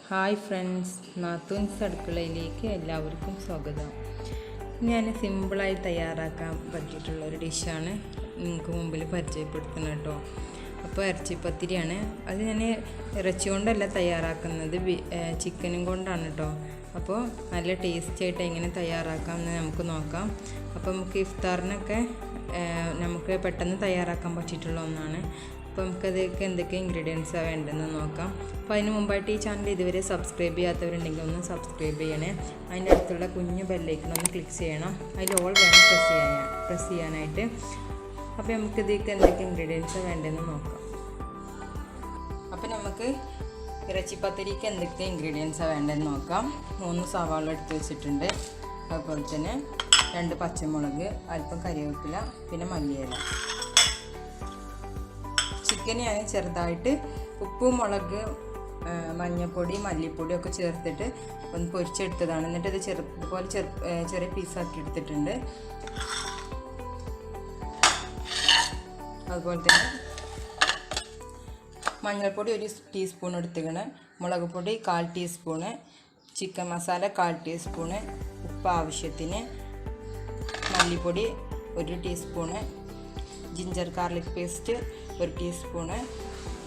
Hi friends, നാത്തൂൻസ് അടുക്കളയിലേക്ക് എല്ലാവർക്കും സ്വാഗതം. ഞാൻ സിമ്പിളായി തയ്യാറാക്കാൻ പറ്റിയിട്ടുള്ളൊരു ഡിഷാണ് നിങ്ങൾക്ക് മുമ്പിൽ പരിചയപ്പെടുത്തുന്നത് കേട്ടോ. അപ്പോൾ ഇറച്ചി പത്തിരിയാണ്. അത് ഞാൻ ഇറച്ചി കൊണ്ടല്ല തയ്യാറാക്കുന്നത്, ചിക്കനും കൊണ്ടാണ് കേട്ടോ. അപ്പോൾ നല്ല ടേസ്റ്റി ആയിട്ട് എങ്ങനെ തയ്യാറാക്കാമെന്ന് നമുക്ക് നോക്കാം. അപ്പോൾ നമുക്ക് ഇഫ്താറിനൊക്കെ നമുക്ക് പെട്ടെന്ന് തയ്യാറാക്കാൻ പറ്റിയിട്ടുള്ള ഒന്നാണ്. അപ്പോൾ നമുക്കതൊക്കെ എന്തൊക്കെ ഇൻഗ്രീഡിയൻസാണ് വേണ്ടതെന്ന് നോക്കാം. അപ്പോൾ അതിന് മുമ്പായിട്ട് ഈ ചാനൽ ഇതുവരെ സബ്സ്ക്രൈബ് ചെയ്യാത്തവരുണ്ടെങ്കിൽ ഒന്ന് സബ്സ്ക്രൈബ് ചെയ്യണേ. അതിൻ്റെ അടുത്തുള്ള കുഞ്ഞു ബെല്ലൈക്കൺ ഒന്ന് ക്ലിക്ക് ചെയ്യണം. അതിൽ ഓൾ വേണം പ്രസ് ചെയ്യാനായിട്ട്. അപ്പോൾ നമുക്കിതൊക്കെ എന്തൊക്കെ ഇൻഗ്രീഡിയൻസാണ് വേണ്ടതെന്ന് നോക്കാം. അപ്പോൾ നമുക്ക് ഇറച്ചി പത്തിരിക്ക് എന്തൊക്കെ ഇൻഗ്രീഡിയൻസാണ് വേണ്ടതെന്ന് നോക്കാം. 3 സവാള എടുത്ത് വെച്ചിട്ടുണ്ട്. അതുപോലെ തന്നെ 2 പച്ചമുളക്, അല്പം കരിവേപ്പില, പിന്നെ മല്ലിയില. ചിക്കൻ ഞാൻ ചെറുതായിട്ട് ഉപ്പ്, മുളക്, മഞ്ഞൾപ്പൊടി, മല്ലിപ്പൊടി ഒക്കെ ചേർത്തിട്ട് ഒന്ന് പൊരിച്ചെടുത്തതാണ്. എന്നിട്ട് ഇത് ഇതുപോലെ ചെറിയ പീസാക്കി എടുത്തിട്ടുണ്ട്. അതുപോലെ തന്നെ മഞ്ഞൾപ്പൊടി 1 ടീസ്പൂൺ എടുത്തിക്കണ്, മുളക് പൊടി 1/4 ടീസ്പൂണ്, ചിക്കൻ മസാല 1/4 ടീസ്പൂണ്, ഉപ്പ് ആവശ്യത്തിന്, മല്ലിപ്പൊടി 1 teaspoon, ginger garlic paste 1 teaspoon,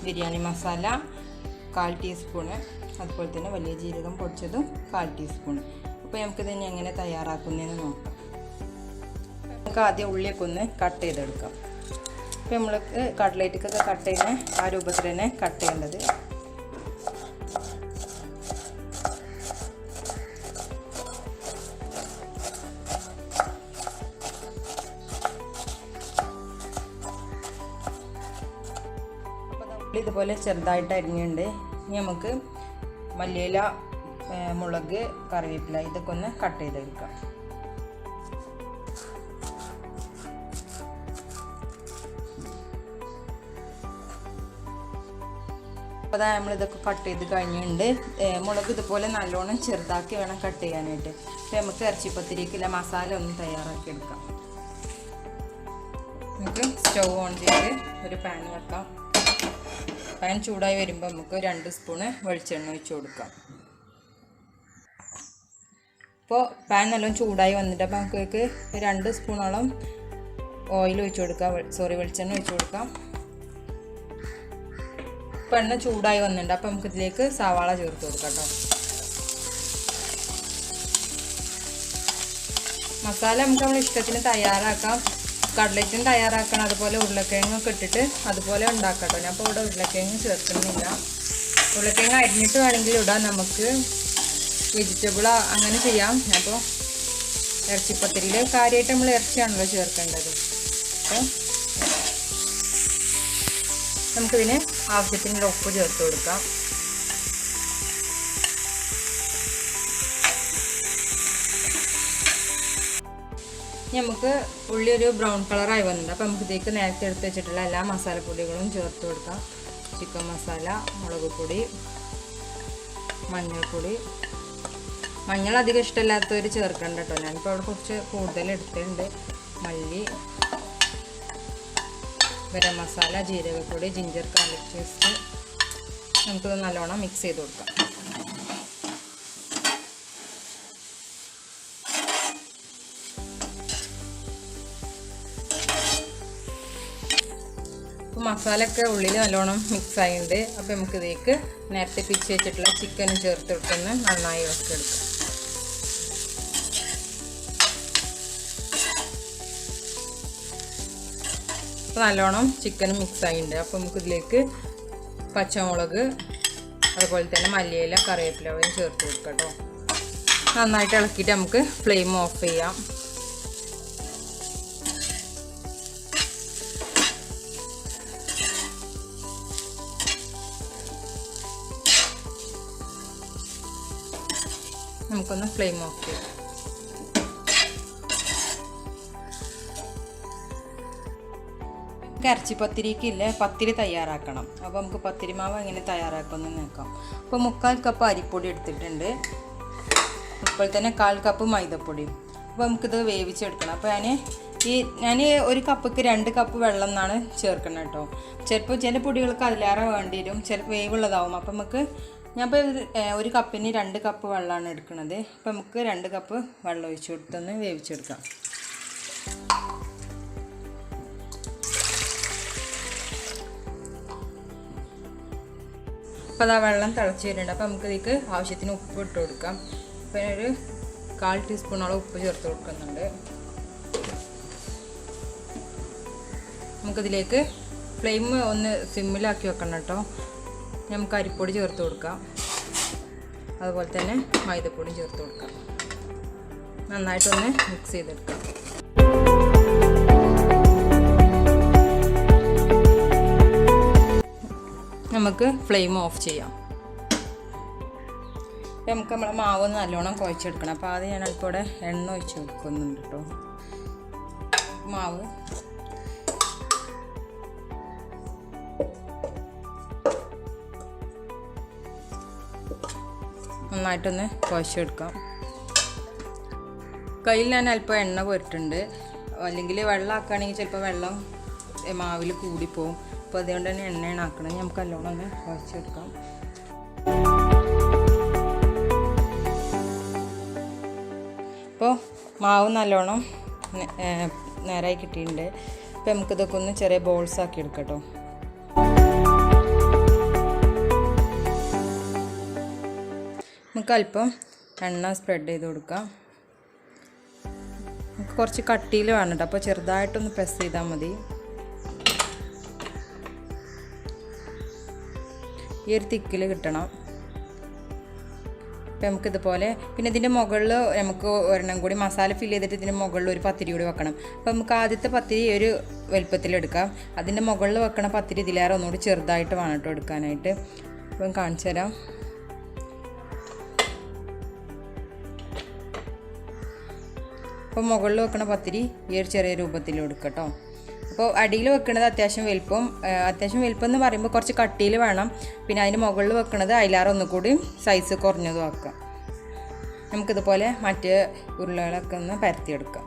biryani masala 1/4 teaspoon, അതുപോലെ തന്നെ വലിയ ജീരകം പൊടിച്ചതും 1/4 ടീസ്പൂൺ. അപ്പോൾ നമുക്കിത് ഇനി എങ്ങനെ തയ്യാറാക്കുന്നതെന്ന് നോക്കാം. നമുക്ക് ആദ്യം ഉള്ളിയൊക്കെ ഒന്ന് കട്ട് ചെയ്തെടുക്കാം. അപ്പോൾ നമ്മൾക്ക് കട്ട്ലേറ്റൊക്കെ കട്ട് ചെയ്യുന്ന ആ രൂപത്തിൽ തന്നെ കട്ട് ചെയ്യേണ്ടത്. ഇതുപോലെ ചെറുതായിട്ട് അരിഞ്ഞുണ്ട്. ഇനി നമുക്ക് മല്ലിയില, മുളക്, കറിവേപ്പില ഇതൊക്കെ ഒന്ന് കട്ട് ചെയ്തെടുക്കാം. അപ്പോൾ അതാ നമ്മളിതൊക്കെ കട്ട് ചെയ്ത് കഴിഞ്ഞിട്ടുണ്ട്. മുളക് ഇതുപോലെ നല്ലോണം ചെറുതാക്കി വേണം കട്ട് ചെയ്യാനായിട്ട്. അപ്പോൾ നമുക്ക് ഇറച്ചിപ്പത്തിരിക്കുള്ള മസാല ഒന്ന് തയ്യാറാക്കി എടുക്കാം. നമുക്ക് സ്റ്റൗ ഓൺ ചെയ്ത് ഒരു പാൻ വെക്കാം. പാൻ ചൂടായി വരുമ്പോൾ നമുക്ക് 2 സ്പൂണ് വെളിച്ചെണ്ണ ഒഴിച്ച് കൊടുക്കാം. ഇപ്പോൾ പാൻ നല്ലോണം ചൂടായി വന്നിട്ട് അപ്പോൾ നമുക്ക് 2 സ്പൂണോളം ഓയിൽ ഒഴിച്ച് കൊടുക്കാം. വെളിച്ചെണ്ണ ഒഴിച്ച് കൊടുക്കാം. ഇപ്പോൾ എണ്ണ ചൂടായി വന്നിട്ടുണ്ട്. അപ്പോൾ നമുക്കിതിലേക്ക് സവാള ചേർത്ത് കൊടുക്കാം കേട്ടോ. മസാല നമുക്ക് നമ്മുടെ ഇഷ്ടത്തിന് തയ്യാറാക്കാം. കട്ട്ലറ്റും തയ്യാറാക്കണം, അതുപോലെ ഉരുളക്കിഴങ്ങൊക്കെ ഇട്ടിട്ട് അതുപോലെ ഉണ്ടാക്കാം കേട്ടോ. ഞാൻ ഇപ്പോൾ ഇവിടെ ഉരുളക്കിഴങ്ങ് ചേർക്കുന്നില്ല. ഉരുളക്കിഴങ്ങ് അരിഞ്ഞിട്ട് വേണമെങ്കിൽ ഇടാം, നമുക്ക് വെജിറ്റബിൾ അങ്ങനെ ചെയ്യാം. അപ്പോൾ ഇറച്ചിപ്പത്തിരിയിൽ കാര്യമായിട്ട് നമ്മൾ ഇറച്ചിയാണല്ലോ ചേർക്കേണ്ടത്. അപ്പോൾ നമുക്കിതിന് ആവശ്യത്തിനുള്ള ഉപ്പ് ചേർത്ത് കൊടുക്കാം. നമുക്ക് ഉള്ളി ഒരു ബ്രൗൺ കളറായി വന്നിട്ടുണ്ട്. അപ്പോൾ നമുക്ക് ഇതിലേക്ക് നേരത്തെ എടുത്ത് വെച്ചിട്ടുള്ള എല്ലാ മസാലപ്പൊടികളും ചേർത്ത് കൊടുക്കാം. ചിക്കൻ മസാല, മുളക് പൊടി, മഞ്ഞൾപ്പൊടി. മഞ്ഞൾ അധികം ഇഷ്ടമില്ലാത്തവർ ചേർക്കണ്ട കേട്ടോ. ഞാനിപ്പോൾ അവിടെ കുറച്ച് കൂടുതൽ എടുത്തിട്ടുണ്ട്. മല്ലി, ഗരം മസാല, ജീരകപ്പൊടി, ജിഞ്ചർ ഗാർലിക് പേസ്റ്റ്. നമുക്കിത് നല്ലോണം മിക്സ് ചെയ്ത് കൊടുക്കാം. മസാലയൊക്കെ ഉള്ളിൽ നല്ലോണം മിക്സ് ആയിട്ടുണ്ട്. അപ്പോൾ നമുക്കിതേക്ക് നേരത്തെ പിച്ച് വെച്ചിട്ടുള്ള ചിക്കനും ചേർത്തെടുത്തൊന്ന് നന്നായി ഇളക്കിയെടുക്കാം. അപ്പോൾ നല്ലോണം ചിക്കനും മിക്സ് ആയിട്ടുണ്ട്. അപ്പോൾ നമുക്കിതിലേക്ക് പച്ചമുളക്, അതുപോലെ തന്നെ മല്ലിയില, കറിവേപ്പിലയും ചേർത്ത് കൊടുക്കാം കേട്ടോ. നന്നായിട്ട് ഇളക്കിയിട്ട് നമുക്ക് ഫ്ലെയിം ഓഫ് ചെയ്യാം. നമുക്കൊന്ന് ഫ്ലെയിം ഓഫ് ചെയ്യാം. ഇറച്ചിപ്പത്തിരിക്കില്ലേ പത്തിരി തയ്യാറാക്കണം. അപ്പോൾ നമുക്ക് പത്തിരി മാവ് എങ്ങനെ തയ്യാറാക്കുമെന്ന് നോക്കാം. അപ്പോൾ 3/4 കപ്പ് അരിപ്പൊടി എടുത്തിട്ടുണ്ട്. അതുപോലെ തന്നെ 1/4 കപ്പ് മൈദപ്പൊടി. അപ്പോൾ നമുക്കിത് വേവിച്ചെടുക്കണം. അപ്പോൾ ഞാൻ 1 കപ്പിക്ക് 2 കപ്പ് വെള്ളം എന്നാണ് ചേർക്കുന്നത് കേട്ടോ. ചിലപ്പോൾ ചില പൊടികൾക്ക് അതിലേറെ വേണ്ടി വരും, ചിലപ്പോൾ വേവുള്ളതാവും. അപ്പോൾ നമുക്ക് ഞാനിപ്പോൾ ഒരു കപ്പിന് 2 കപ്പ് വെള്ളമാണ് എടുക്കുന്നത്. അപ്പോൾ നമുക്ക് 2 കപ്പ് വെള്ളം ഒഴിച്ച് കൊടുത്തൊന്ന് വേവിച്ചെടുക്കാം. അപ്പോൾ അതാ വെള്ളം തിളച്ച് വരുന്നുണ്ട്. അപ്പോൾ നമുക്ക് ഇതിലേക്ക് ആവശ്യത്തിന് ഉപ്പ് ഇട്ട് കൊടുക്കാം. അപ്പോൾ ഒരു 1/4 ടീസ്പൂണോളം ഉപ്പ് ചേർത്ത് കൊടുക്കുന്നുണ്ട്. നമുക്കിതിലേക്ക് ഫ്ലെയിം ഒന്ന് സിമ്മിലാക്കി വെക്കണം കേട്ടോ. നമുക്ക് അരിപ്പൊടി ചേർത്ത് കൊടുക്കാം. അതുപോലെ തന്നെ മൈദപ്പൊടി ചേർത്ത് കൊടുക്കാം. നന്നായിട്ടൊന്ന് മിക്സ് ചെയ്തെടുക്കാം. നമുക്ക് ഫ്ലെയിം ഓഫ് ചെയ്യാം. അപ്പോൾ നമുക്ക് നമ്മളെ മാവ് നല്ലോണം കുഴച്ചെടുക്കണം. അപ്പോൾ ആദ്യം ഞാൻ ഇപ്പോൾ ഇവിടെ എണ്ണ ഒഴിച്ച് കൊടുക്കുന്നുണ്ട് കേട്ടോ. മാവ് നന്നായിട്ടൊന്ന് കുഴച്ചെടുക്കാം. കയ്യിൽ ഞാൻ അല്പം എണ്ണ പോയിട്ടുണ്ട്. അല്ലെങ്കിൽ വെള്ളം ആക്കുകയാണെങ്കിൽ ചിലപ്പോൾ വെള്ളം മാവിൽ കൂടിപ്പോവും. അപ്പോൾ അതുകൊണ്ട് തന്നെ എണ്ണയാണ് ആക്കണമെങ്കിൽ നമുക്ക് നല്ലോണം ഒന്ന് കുഴച്ചെടുക്കാം. അപ്പോൾ മാവ് നല്ലോണം നേരായി കിട്ടിയിട്ടുണ്ട്. അപ്പോൾ നമുക്കിതൊക്കെ ഒന്ന് ചെറിയ ബോൾസ് ആക്കി എടുക്കാം കേട്ടോ. നമുക്ക് അല്പം എണ്ണ സ്പ്രെഡ് ചെയ്ത് കൊടുക്കാം. നമുക്ക് കുറച്ച് കട്ടിയിൽ വേണം കേട്ടോ. അപ്പോൾ ചെറുതായിട്ടൊന്ന് പ്രസ് ചെയ്താൽ മതി. ഈ ഒരു തിക്കിൽ കിട്ടണം. അപ്പോൾ നമുക്കിതുപോലെ പിന്നെ ഇതിൻ്റെ മുകളിൽ നമുക്ക് ഒരെണ്ണം കൂടി മസാല ഫില്ല് ചെയ്തിട്ട് ഇതിൻ്റെ മുകളിൽ ഒരു പത്തിരി കൂടി വെക്കണം. അപ്പോൾ നമുക്ക് ആദ്യത്തെ പത്തിരി ഒരു വലുപ്പത്തിലെടുക്കാം. അതിൻ്റെ മുകളിൽ വെക്കണ പത്തിരി ഇതിലേറെ ഒന്നുകൂടി ചെറുതായിട്ട് വേണം കേട്ടോ എടുക്കാനായിട്ട്. അപ്പം കാണിച്ചു തരാം. അപ്പോൾ മുകളിൽ വെക്കണ പത്തിരി ഈ ഒരു ചെറിയ രൂപത്തിൽ എടുക്കാം കേട്ടോ. അപ്പോൾ അടിയിൽ വെക്കുന്നത് അത്യാവശ്യം വലുപ്പം എന്ന് പറയുമ്പോൾ കുറച്ച് കട്ടിയിൽ വേണം. പിന്നെ അതിന് മുകളിൽ വെക്കുന്നത് അതിലേറെ ഒന്നുകൂടി സൈസ് കുറഞ്ഞതും ആക്കാം. നമുക്കിതുപോലെ മറ്റ് ഉരുളകളൊക്കെ ഒന്ന് പരത്തിയെടുക്കാം.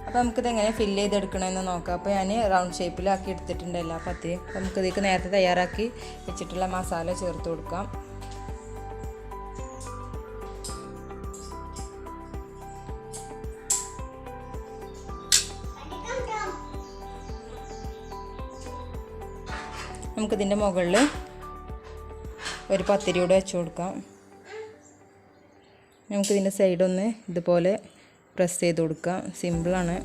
അപ്പോൾ നമുക്കിതെങ്ങനെ ഫില്ല് ചെയ്തെടുക്കണമെന്ന് നോക്കാം. അപ്പോൾ ഞാൻ റൗണ്ട് ഷേപ്പിലാക്കി എടുത്തിട്ടുണ്ട് എല്ലാ പത്തിരിയും. അപ്പോൾ നമുക്കിതേക്ക് നേരത്തെ തയ്യാറാക്കി വെച്ചിട്ടുള്ള മസാല ചേർത്ത് കൊടുക്കാം. നമുക്കിതിൻ്റെ മുകളിൽ ഒരു പത്തിരി കൂടെ വെച്ച് കൊടുക്കാം. നമുക്കിതിൻ്റെ സൈഡൊന്ന് ഇതുപോലെ പ്രസ് ചെയ്ത് കൊടുക്കാം. സിമ്പിളാണ്.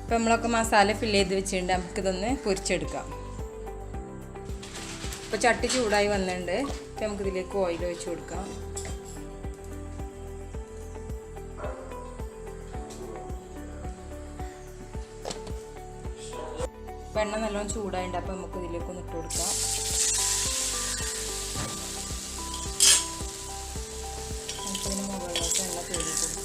അപ്പോൾ നമ്മളൊക്കെ മസാല ഫില്ല് ചെയ്ത് വെച്ചിട്ടുണ്ട്. നമുക്കിതൊന്ന് പൊരിച്ചെടുക്കാം. ഇപ്പോൾ ചട്ടി ചൂടായി വന്നിട്ടുണ്ട്. അപ്പോൾ നമുക്കിതിലേക്ക് ഓയിൽ ഒഴിച്ച് കൊടുക്കാം. അപ്പോൾ എണ്ണ നല്ലോണം ചൂടായിട്ടുണ്ട്. അപ്പോൾ നമുക്കിതിലേക്ക് ഒന്ന് ഇട്ട് കൊടുക്കാം. നമുക്കിതിന് മുകളിലേക്ക് എണ്ണ തേടി കൊടുക്കാം.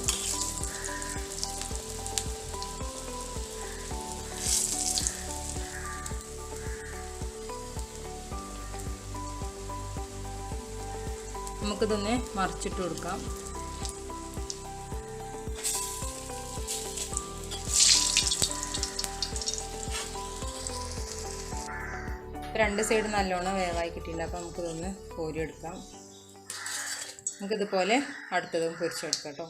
നമുക്കിതൊന്ന് മറിച്ചിട്ട് കൊടുക്കാം. രണ്ട് സൈഡ് നല്ലോണം വേവായി കിട്ടിയില്ല. അപ്പോൾ നമുക്കിതൊന്ന് കോരിയെടുക്കാം. നമുക്കിതുപോലെ അടുത്തതും പൊരിച്ചെടുക്കാം കേട്ടോ.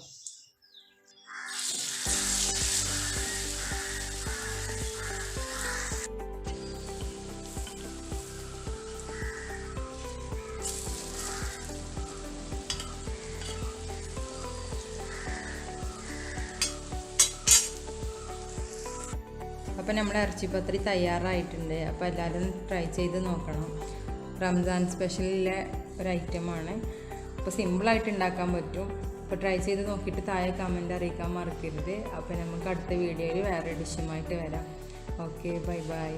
അപ്പോൾ നമ്മുടെ ഇറച്ചി പത്തിരി തയ്യാറായിട്ടുണ്ട്. അപ്പോൾ എല്ലാവരും ട്രൈ ചെയ്ത് നോക്കണം. റംസാൻ സ്പെഷ്യലിലെ ഒരു ഐറ്റമാണ്. അപ്പോൾ സിമ്പിളായിട്ട് ഉണ്ടാക്കാൻ പറ്റും. അപ്പോൾ ട്രൈ ചെയ്ത് നോക്കിയിട്ട് താഴെ കമൻറ്റ് അറിയിക്കാൻ മറക്കരുത്. അപ്പോൾ നമുക്ക് അടുത്ത വീഡിയോയിൽ വേറെ ഡിഷുമായിട്ട് വരാം. Okay, bye bye.